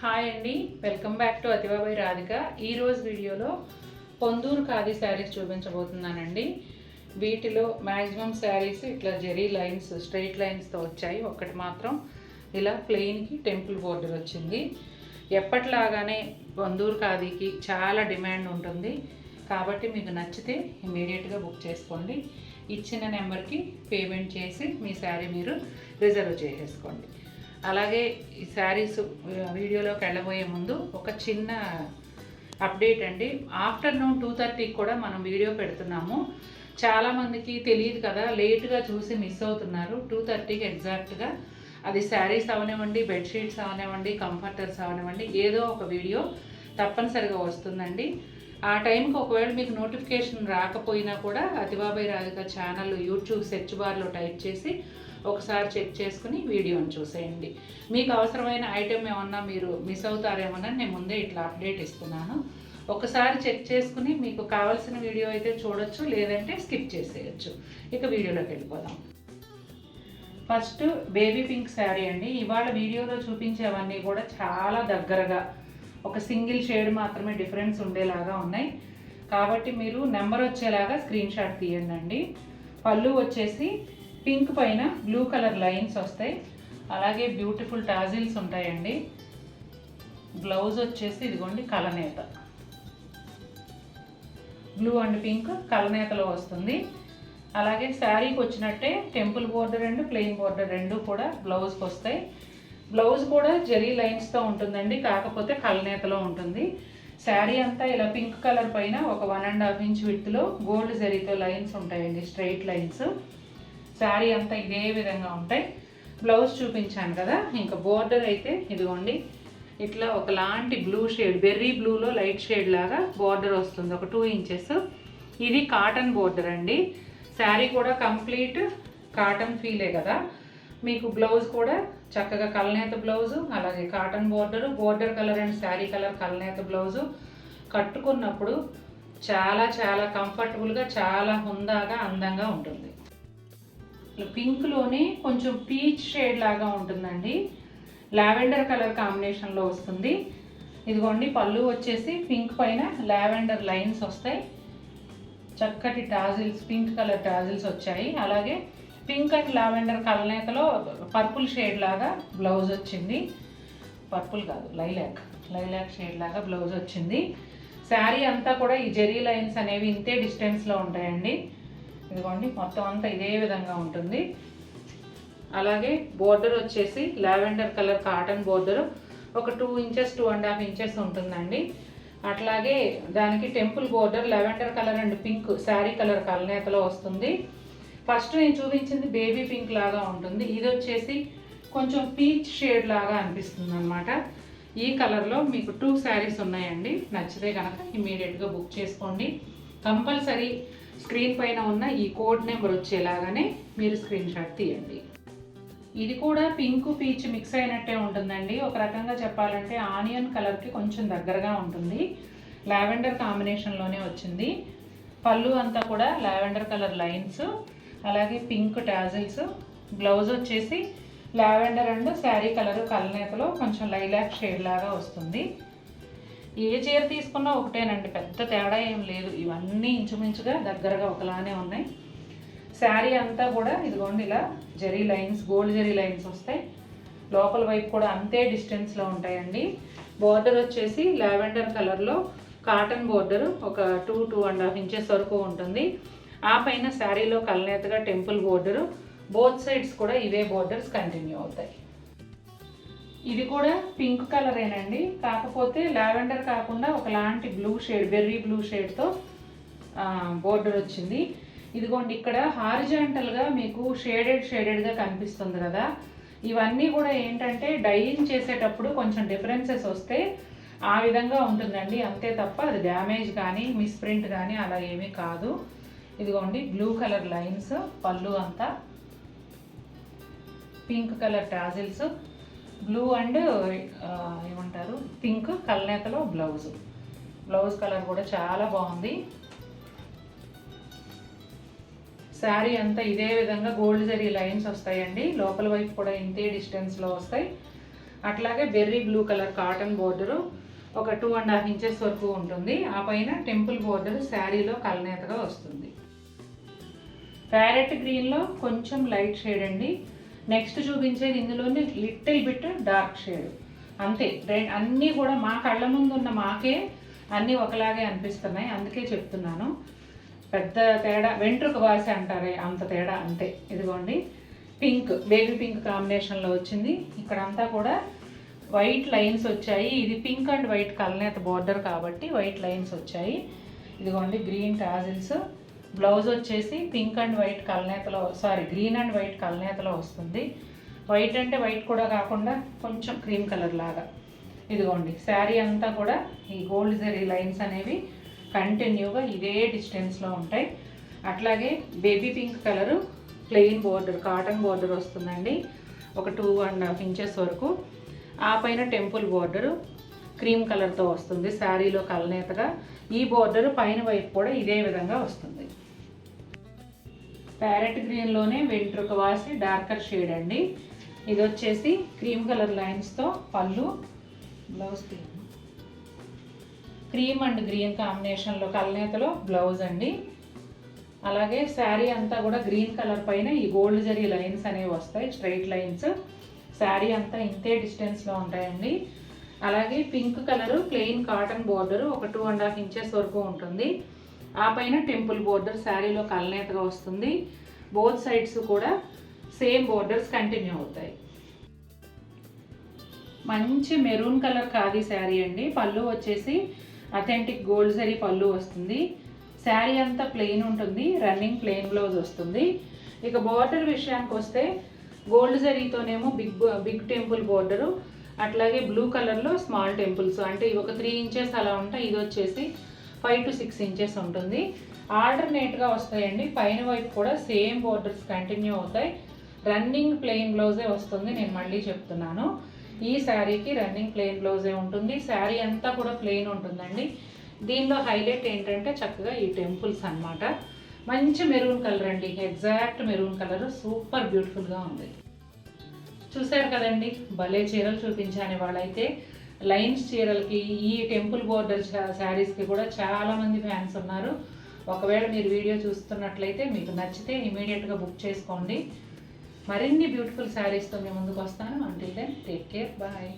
Hi అండి, welcome back to అతిబాబాయ్ Radhika. ఈరోజు వీడియోలో పొందూరు ఖాదీ శారీస్ చూపించబోతున్నానండి. వీటిలో మ్యాక్సిమం శారీస్ ఇట్లా జెరీ లైన్స్, స్ట్రైట్ లైన్స్తో వచ్చాయి. ఒక్కటి మాత్రం ఇలా ప్లెయిన్కి టెంపుల్ బోర్డర్ వచ్చింది. ఎప్పటిలాగానే పొందూరు ఖాదీకి చాలా డిమాండ్ ఉంటుంది కాబట్టి మీకు నచ్చితే ఇమీడియట్గా బుక్ చేసుకోండి. ఇచ్చిన నెంబర్కి పేమెంట్ చేసి మీ శారీ మీరు రిజర్వ్ చేసేసుకోండి. అలాగే ఈ శారీస్ వీడియోలోకి వెళ్ళబోయే ముందు ఒక చిన్న అప్డేట్ అండి. ఆఫ్టర్నూన్ 2:30కి కూడా మనం వీడియో పెడుతున్నాము. చాలామందికి తెలియదు కదా, లేట్గా చూసి మిస్ అవుతున్నారు. 2:30కి ఎగ్జాక్ట్గా అది శారీస్ అవనివ్వండి, బెడ్షీట్స్ అవనివ్వండి, కంఫర్టర్స్ అవనివ్వండి, ఏదో ఒక వీడియో తప్పనిసరిగా వస్తుందండి. ఆ టైంకి ఒకవేళ మీకు నోటిఫికేషన్ రాకపోయినా కూడా అతిబాబాయ్ రాధిక ఛానల్ యూట్యూబ్ సెర్చ్ బార్లో టైప్ చేసి ఒకసారి చెక్ చేసుకుని వీడియోని చూసేయండి. మీకు అవసరమైన ఐటెం ఏమన్నా మీరు మిస్ అవుతారేమోనని నేను ముందే ఇట్లా అప్డేట్ ఇస్తున్నాను. ఒకసారి చెక్ చేసుకుని మీకు కావాల్సిన వీడియో అయితే చూడొచ్చు, లేదంటే స్కిప్ చేసేయచ్చు. ఇక వీడియోలోకి వెళ్ళిపోదాం. ఫస్ట్ బేబీ పింక్ శారీ అండి. ఇవాళ వీడియోలో చూపించేవన్నీ కూడా చాలా దగ్గరగా ఒక సింగిల్ షేడ్ మాత్రమే డిఫరెన్స్ ఉండేలాగా ఉన్నాయి కాబట్టి మీరు నెంబర్ వచ్చేలాగా స్క్రీన్ షాట్ తీయండి. పళ్ళు వచ్చేసి పింక్ పైన బ్లూ కలర్ లైన్స్ వస్తాయి. అలాగే బ్యూటిఫుల్ టాజిల్స్ ఉంటాయండి. బ్లౌజ్ వచ్చేసి ఇదిగోండి కలనేత, బ్లూ అండ్ పింక్ కలనేతలో వస్తుంది. అలాగే శారీకి వచ్చినట్టే temple border and plain border రెండు కూడా బ్లౌజ్కి వస్తాయి. బ్లౌజ్ కూడా జెరీ లైన్స్తో ఉంటుందండి, కాకపోతే కలనేతలో ఉంటుంది. శారీ అంతా ఇలా పింక్ కలర్ పైన ఒక 1.5 ఇంచ్ విడ్త్లో గోల్డ్ జెరీతో లైన్స్ ఉంటాయండి, స్ట్రైట్ లైన్స్. శారీ అంతా ఇదే విధంగా ఉంటాయి. బ్లౌజ్ చూపించాను కదా, ఇంకా బోర్డర్ అయితే ఇదిగోండి ఇట్లా ఒకలాంటి బ్లూ షేడ్, బెర్రీ బ్లూలో లైట్ షేడ్ లాగా బోర్డర్ వస్తుంది, ఒక 2 ఇంచెస్. ఇది కాటన్ బోర్డర్ అండి. శారీ కూడా కంప్లీట్ కాటన్ ఫీలే కదా. మీకు బ్లౌజ్ కూడా చక్కగా కలనేత బ్లౌజు, అలాగే cotton border, border colour and sari colour కలనేత బ్లౌజు. కట్టుకున్నప్పుడు చాలా చాలా కంఫర్టబుల్గా, చాలా హుందాగా, అందంగా ఉంటుంది. పింక్లోనే కొంచెం పీచ్ షేడ్ లాగా ఉంటుందండి, లావెండర్ కలర్ కాంబినేషన్లో వస్తుంది. ఇదిగోండి పళ్ళు వచ్చేసి పింక్ పైన లావెండర్ లైన్స్ వస్తాయి. చక్కటి టాజిల్స్, పింక్ కలర్ టాజిల్స్ వచ్చాయి. అలాగే పింక్ అండ్ లావెండర్ కలనేతలో పర్పుల్ షేడ్ లాగా బ్లౌజ్ వచ్చింది. పర్పుల్ కాదు, లైలాక్ షేడ్ లాగా బ్లౌజ్ వచ్చింది. శారీ అంతా కూడా ఈ జెరీ లైన్స్ అనేవి ఇంతే డిస్టెన్స్లో ఉంటాయండి. ఇదిగోండి మొత్తం అంతా ఇదే విధంగా ఉంటుంది. అలాగే బోర్డర్ వచ్చేసి లావెండర్ కలర్ కాటన్ బోర్డర్ ఒక 2 ఇంచెస్ 2.5 ఇంచెస్ ఉంటుందండి. అట్లాగే దానికి temple border lavender colour and pink sari colour కలనేతలో వస్తుంది. ఫస్ట్ నేను చూపించింది బేబీ పింక్ లాగా ఉంటుంది, ఇది వచ్చేసి కొంచెం పీచ్ షేడ్ లాగా అనిపిస్తుంది అనమాట. ఈ కలర్లో మీకు 2 శారీస్ ఉన్నాయండి. నచ్చితే కనుక ఇమీడియట్గా బుక్ చేసుకోండి. కంపల్సరీ స్క్రీన్ పైన ఉన్న ఈ కోడ్ నెంబర్ వచ్చేలాగానే మీరు స్క్రీన్ షాట్ తీయండి. ఇది కూడా పింక్ పీచ్ మిక్స్ అయినట్టే ఉంటుందండి. ఒక రకంగా చెప్పాలంటే ఆనియన్ కలర్కి కొంచెం దగ్గరగా ఉంటుంది. లావెండర్ కాంబినేషన్లోనే వచ్చింది. పళ్ళు అంతా కూడా లావెండర్ కలర్ లైన్స్, అలాగే పింక్ టాజిల్స్. బ్లౌజ్ వచ్చేసి లావెండర్ అండ్ శారీ కలర్ కలనేతలో కొంచెం లైలాక్ షేడ్ లాగా వస్తుంది. ఏ చీర తీసుకున్నా ఒకటేనండి, పెద్ద తేడా ఏం లేదు. ఇవన్నీ ఇంచుమించుగా దగ్గరగా ఒకలానే ఉన్నాయి. శారీ అంతా కూడా ఇదిగోండి ఇలా zari lines, gold zari lines వస్తాయి. లోపల వైపు కూడా అంతే డిస్టెన్స్లో ఉంటాయండి. బోర్డర్ వచ్చేసి లావెండర్ కలర్లో కాటన్ బోర్డర్ ఒక 2.5 ఇంచెస్ వరకు ఉంటుంది. ఆ పైన శారీలో కలనేతగా టెంపుల్ బోర్డరు. బోత్ సైడ్స్ కూడా ఇవే బోర్డర్స్ కంటిన్యూ అవుతాయి. ఇది కూడా పింక్ కలరేనండి, కాకపోతే లావెండర్ కాకుండా ఒకలాంటి బ్లూ షేడ్, బెర్రీ బ్లూ షేడ్తో బోర్డర్ వచ్చింది. ఇదిగోండి ఇక్కడ హారిజాంటల్గా మీకు షేడెడ్గా కనిపిస్తుంది కదా. ఇవన్నీ కూడా ఏంటంటే డైయింగ్ చేసేటప్పుడు కొంచెం డిఫరెన్సెస్ వస్తే ఆ విధంగా ఉంటుందండి, అంతే తప్ప అది డ్యామేజ్ కానీ మిస్ప్రింట్ కానీ అలా ఏమీ కాదు. ఇదిగోండి బ్లూ కలర్ లైన్స్, పళ్ళు అంతా pink colour tassels, blue and ఏమంటారు పింక్ కలనేతలో బ్లౌజ్ కలర్ కూడా చాలా బాగుంది. శారీ అంతా ఇదే విధంగా గోల్డ్ జరీ లైన్స్ వస్తాయండి. లోపల వైపు కూడా ఇంతే డిస్టెన్స్లో వస్తాయి. అట్లాగే berry blue colour cotton border ఒక 2.5 ఇంచెస్ వరకు ఉంటుంది. ఆ పైన టెంపుల్ బోర్డర్ శారీలో కలనేతగా వస్తుంది. ప్యారెట్ గ్రీన్లో కొంచెం లైట్ షేడ్ అండి. నెక్స్ట్ చూపించేది ఇందులోనే లిటిల్ బిట్ డార్క్ షేడ్. అంతే, అన్నీ కూడా మా కళ్ళ ముందు ఉన్న మాకే అన్నీ ఒకలాగే అనిపిస్తున్నాయి, అందుకే చెప్తున్నాను. పెద్ద తేడా వెంట్రుక వాసి అంటారే అంత తేడా అంతే. ఇదిగోండి పింక్, బేబీ పింక్ కాంబినేషన్లో వచ్చింది. ఇక్కడంతా కూడా వైట్ లైన్స్ వచ్చాయి. ఇది పింక్ అండ్ వైట్ కలనేత బోర్డర్ కాబట్టి వైట్ లైన్స్ వచ్చాయి. ఇదిగోండి గ్రీన్ టాజిల్స్. బ్లౌజ్ వచ్చేసి పింక్ అండ్ వైట్ కలనేతలో, గ్రీన్ అండ్ వైట్ కలనేతలో వస్తుంది. వైట్ అంటే వైట్ కూడా కాకుండా కొంచెం క్రీమ్ కలర్ లాగా. ఇదిగోండి శారీ అంతా కూడా ఈ గోల్డ్ జరీ లైన్స్ అనేవి కంటిన్యూగా ఇదే డిస్టెన్స్లో ఉంటాయి. అట్లాగే baby pink colour plain border, cotton border వస్తుందండి ఒక 2.5 ఇంచెస్ వరకు. ఆ పైన టెంపుల్ బోర్డరు క్రీమ్ కలర్తో వస్తుంది శారీలో కలనేతగా. ఈ బోర్డరు పైన వైపు కూడా ఇదే విధంగా వస్తుంది. ప్యారెట్ గ్రీన్లోనే వెంట్రుక వాసి డార్కర్ షేడ్ అండి. ఇది వచ్చేసి క్రీమ్ కలర్ లైన్స్తో పళ్ళు, బ్లౌజ్ క్రీమ్ అండ్ గ్రీన్ కాంబినేషన్లో కలనేతలో బ్లౌజ్ అండి. అలాగే శారీ అంతా కూడా గ్రీన్ కలర్ పైన ఈ గోల్డ్ జరీ లైన్స్ అనేవి వస్తాయి, స్ట్రైట్ లైన్స్. శారీ అంతా ఇంతే డిస్టెన్స్లో ఉంటాయండి. అలాగే pink colour plain cotton border ఒక 2.5 ఇంచెస్ వరకు ఉంటుంది. ఆ పైన టెంపుల్ బోర్డర్ శారీలో కలనేతగా వస్తుంది. బోత్ సైడ్స్ కూడా సేమ్ బోర్డర్స్ కంటిన్యూ అవుతాయి. మంచి మెరూన్ కలర్ ఖాదీ శారీ అండి. పళ్ళు వచ్చేసి అథెంటిక్ గోల్డ్ జరీ పళ్ళు వస్తుంది. శారీ అంతా ప్లెయిన్ ఉంటుంది, రన్నింగ్ ప్లెయిన్ బ్లౌజ్ వస్తుంది. ఇక బోర్డర్ విషయానికి వస్తే గోల్డ్ జరీతోనేమో బిగ్ టెంపుల్ బోర్డరు, అట్లాగే బ్లూ కలర్లో స్మాల్ టెంపుల్స్, అంటే ఇవి ఒక 3 ఇంచెస్ అలా ఉంటాయి. ఇది వచ్చేసి 5 to 6 ఇంచెస్ ఉంటుంది. ఆల్టర్నేట్గా వస్తాయండి. పైన వైపు కూడా సేమ్ బోర్డర్స్ కంటిన్యూ అవుతాయి. రన్నింగ్ ప్లెయిన్ బ్లౌజే వస్తుంది, నేను మళ్ళీ చెప్తున్నాను. ఈ శారీకి రన్నింగ్ ప్లెయిన్ బ్లౌజే ఉంటుంది. శారీ అంతా కూడా ప్లెయిన్ ఉంటుందండి. దీనిలో హైలైట్ ఏంటంటే చక్కగా ఈ టెంపుల్స్ అన్నమాట. మంచి మెరూన్ కలర్ అండి, ఎగ్జాక్ట్ మెరూన్ కలర్, సూపర్ బ్యూటిఫుల్గా ఉంది. చూశారు కదండి, భలే చీరలు చూపించాను వాళ్ళైతే. లైన్స్ చీరలకి, ఈ టెంపుల్ బోర్డర్ శారీస్కి కూడా చాలామంది ఫ్యాన్స్ ఉన్నారు. ఒకవేళ మీరు వీడియో చూస్తున్నట్లయితే మీకు నచ్చితే ఇమీడియట్గా బుక్ చేసుకోండి. మరిన్ని బ్యూటిఫుల్ శారీస్తో మీ ముందుకు వస్తాను. Until then take care, bye.